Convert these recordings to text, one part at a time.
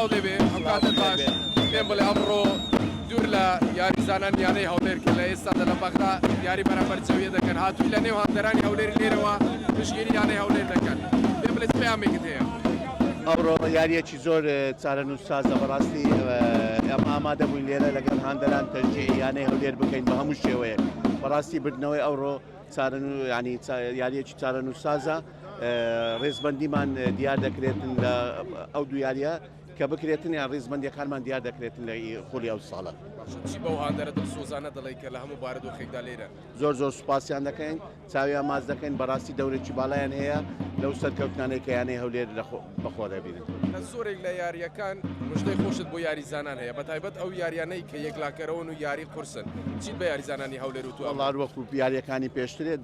سلااو دەبێ ئەم کاتە باش پێم بڵێ ئەمڕۆ دوور لە یاریزانان یانەی هەولێر کە لە ئێستادا لە بەغدا یاری بەرامبەرچەویە دەکەن هاتووی لە نێو هەندەرانی هەولێر لێرەوە پشگیری یانەی هەولێر دەکەن پێم بڵێ پەیامێکت هەیە ئەمڕۆ یاریەکی زۆر چارە نووسسازە بەڕاستی ئەم ئامادە بووین لێرە لەگەڵ هاندەران تەرجیع یانەی هەولێر بکەین بە هەموو شێوەیە بەڕاستی بردنەوەی ئەوڕۆ ینی یاریەکی چارە نووسسازە ڕێزبەندیمان دیار دەکرێتن لە ئەو دو یاریە کە بکرێتن یان ڕێزبەندیەکانمان دیار دەکرێتن لە خۆلی ئەو ساڵە چی بەو هاندەرە دڵسۆزانە دەڵێ کە لە هەموو بارودۆخێکدا لێرە زۆر زۆر سوپاسیان دەکەین چاویان ماز دەکەین بەڕاستی دەورێکی باڵایان هەیە لەو سەرکەوتانەی کە یانەی هەولێر بەخۆ دەبینن لە زۆرێک لە یاریەکان مژدەی خۆشت بۆ یاریزانان هەیە بەتایبەت ئەو یاریانەی کە یەکلاکەرەوەن و یاری قورسن چیت بە یاریزانانی هەولێر و تو وەڵڵار وەکو یاریەکانی پێشترێت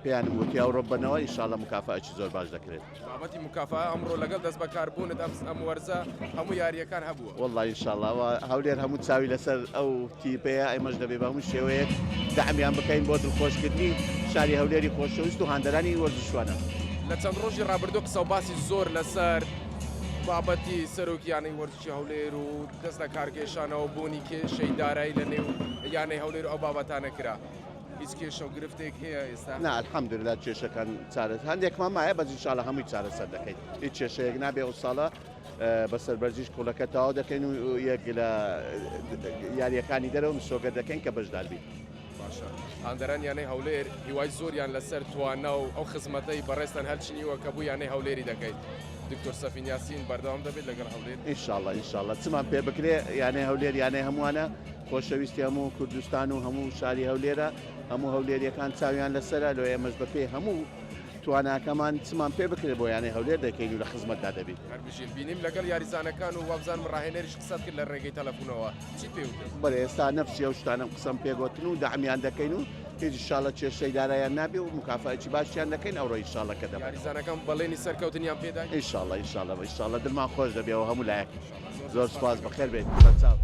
پێیان وتی ئەوڕۆ بنەوە ئینشاڵڵە مکافاتی زۆر باش دەکرێت بابەتی مکافا ئەمڕۆ لەگەڵ دەست بەکاربوونت ئەم وەرزە هەموو یاریەکان هەبووە وەڵڵا ئینشاڵڵا هەولێر هەموو چاوی لەسەر ئەو تیپەیە ئەمەش دەبێ بە هەموو شێوەیەک دەعمیان بکەین بۆ دڵخۆشکردنی شاری هەولێری خۆشەویست و هاندەرانی وەرزشوانە لە چەند ڕۆژی ڕابردوو قسە و باسی زۆر لەسەر بابەتی سەرۆکیانەی وەرزشی هەولێر و دەست لە کارکێشانەوە بوونی کێشەی دارایی لە نێو یانەی هەولێر و ئەو بابەتانە کرا هیچ کێشە و گرفتێک هەیە ئێستا نا الحەمدوللا کێشەکان چارە هەندێکمان مایە بەس ئینشاڵڵا هەمووی چارەسەر دەکەین هیچ کێشەیەک نابێ ئەو ساڵە بەسەر بەرزیش کوڵەکە تەواو دەکەین و یەک لە یاریەکانی دەرەوە مسۆگە دەکەین کە بەشدار بین باشە هاندەران یانەی هەولێر هیوای زۆریان لەسەر توانە و ئەو خزمەتەی بەڕێستان هەرچنیوە کە بوو یانەی هەولێری دەکەیت دکتۆر سەفین یاسین بەردەوام دەبێت لەگەڵ هەولێر ئینشاڵڵا ئینشاڵڵا چمان پێ بکرێ یانەی هەولێر یانەی هەمووانە خۆشەویستی هەموو کوردستان و هەموو شاری هەولێرە هەموو هەولێریەکان چاویان لەسەرە لە ئێمەش بە پێی هەموو تواناکەمان چمان پێ بکرێت بۆ یانەی هەولێر دەکەین و لە خزمەتدا دەبێت هەربژین بینیم لەگەڵ یاریزانەکان و وابزان ڕاهێنەریش قسەت کرد لە ڕێگەی تەلەفۆنەوە چیت پێوتت بەڵێ ئێستا نەفسی ئەو شتانم قسەم پێگوتن و دەعمیان دەکەین و هیچ ئینشاڵڵا کێشەی دارایان نابێ و مکافاتی باشیان دەکەین ئەوڕۆ ئینشاڵڵا کە دەبێت یاریزانەکان بەڵێنی سەرکەوتنیان پێدا ئینشاڵڵا ئینشاڵڵا ئینشاڵڵا دڵمان خۆش دەبێەوە هەموو لایەک زۆر سپاس بەخێر بێت بەچاو